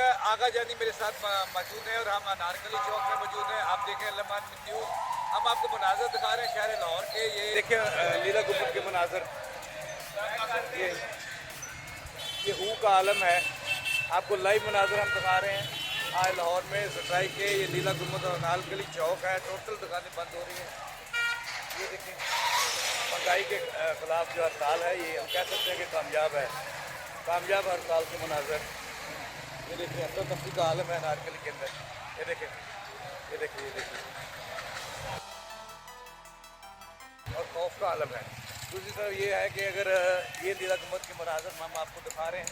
आगा जानी मेरे साथ मौजूद है और हम अनारकली चौक में मौजूद हैं। आप देखें लम्हान न्यूज़, हम आपको मनाजर दिखा रहे हैं शहर लाहौर के। ये देखिए लीला गुम्बद के मनाजर, ये हू का आलम है। आपको लाइव मनाजर हम दिखा रहे हैं आज लाहौर में स्ट्राइक के। ये लीला गुम्बद और अनारकली चौक है, टोटल दुकानें बंद हो रही हैं। ये देखें महंगाई के खिलाफ जो हड़ताल है, ये हम कह सकते हैं कि कामयाब है, कामयाब हड़ताल के मनाजर। ये देखिए अफरा तफरी का आलम है अनारकली के अंदर। ये देखें, ये देखिए, ये देखिए, और खौफ का आलम है। दूसरी तरफ ये है कि अगर ये लीला गुम्बद के मनाजर हम आपको दिखा रहे हैं,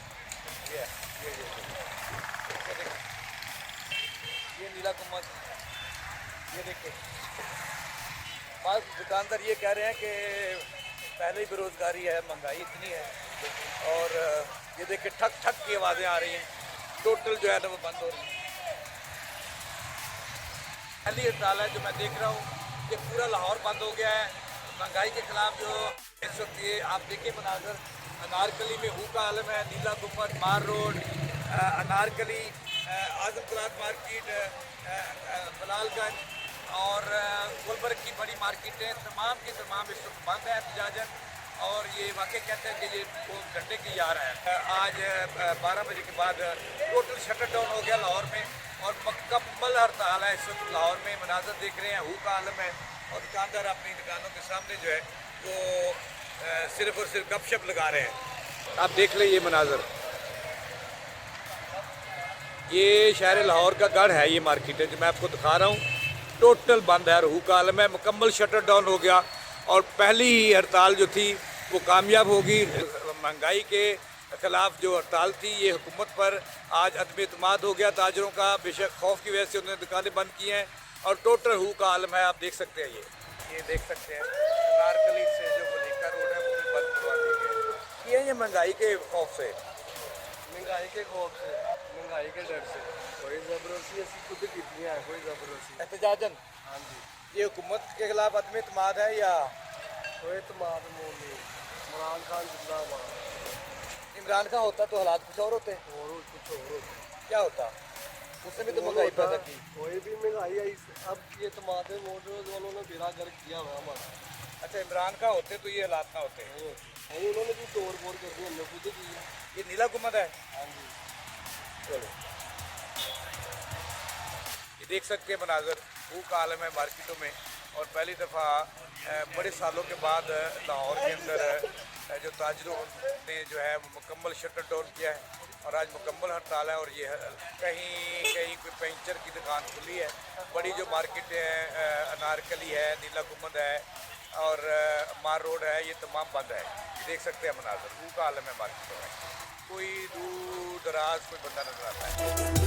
ये है, ये देखिए, ये नीला गुम्बद, ये देखिए। बात दुकानदार ये कह रहे हैं कि पहले ही बेरोज़गारी है, महंगाई इतनी है, और ये देखिए ठक ठक की आवाज़ें आ रही हैं, टोटल जो है ना वो बंद हो रही है। पहली हड़ताल है जो मैं देख रहा हूँ कि पूरा लाहौर बंद हो गया है महंगाई के खिलाफ। जो इस वक्त ये आप देखिए मनाजर अनारकली में हू का आलम है, नीला गुम्बद, मार रोड, अनारकली, आजम क्लास मार्केट, बलालगंज और गुलबर्ग की बड़ी मार्केटें तमाम की तमाम इस वक्त बंद है एहतजाजन। और ये वाकई कहते हैं कि ये वो घंटे की यार है। आज 12 बजे के बाद टोटल शटर डाउन हो गया लाहौर में और मुकम्मल हड़ताल है इस वक्त लाहौर में। मनाजर देख रहे हैं, हू का आलम है और दुकानदार अपनी दुकानों के सामने जो है वो सिर्फ और सिर्फ गपशप लगा रहे हैं। आप देख लें ये मनाजर, ये शहर लाहौर का गढ़ है, ये मार्केट है जो मैं आपको दिखा रहा हूँ, टोटल बंद है। रूह का आलम है, मुकम्मल शटर डाउन हो गया और पहली ही हड़ताल जो थी वो कामयाब होगी। महंगाई के ख़िलाफ़ जो हड़ताल थी ये हुकूमत पर आज अदम एतमाद हो गया ताजरों का। बेशक खौफ की वजह से उन्होंने दुकानें बंद की हैं और टोटल हू का आलम है। आप देख सकते हैं, ये देख सकते हैं नारकली से जो मलिका रोड है वो भी बंद करवा दी गई। ये महंगाई के खौफ से, महंगाई के खौफ से, महंगाई के डर से कोई ज़बरदस्ती ऐसी खुद की है, कोई ज़बरदस्ती एहतजाजन। हाँ जी, ये हुकूमत के खिलाफ अदम एतमाद है या कोई एतमाद नहीं। इमरान खान जिंदाबाद। इमरान खान होता तो हालात कुछ और होते, और कुछ और होता। क्या होता? उसने भी तो महंगाई पैदा की। कोई भी महंगाई आई, अब ये तमाद मोटर्स वालों ने बेड़ा गर्क किया हुआ हमारा। अच्छा, इमरान खान होते तो ये हालात ना होते। नहीं, उन्होंने भी तोड़ फोड़ कर दी, हमने खुद की। ये नीला गुम्बद है। हाँ जी, चलो, ये देख सकते हैं मनाजर, हू का आलम है मार्केटों में। और पहली दफ़ा बड़े सालों के बाद लाहौर के अंदर जो ताजरों ने जो है वो मुकम्मल शटर डाउन किया है और आज मुकम्मल हड़ताल है। और ये कहीं कहीं कोई पंचर की दुकान खुली है। बड़ी जो मार्केटें हैं, अनारकली है, नीला गुम्बद है और मार रोड है, ये तमाम बंद है। देख सकते हैं मनाजर, हू का आलम है मार्केटों में। कोई दूर दराज कोई बंदा नजर आता है।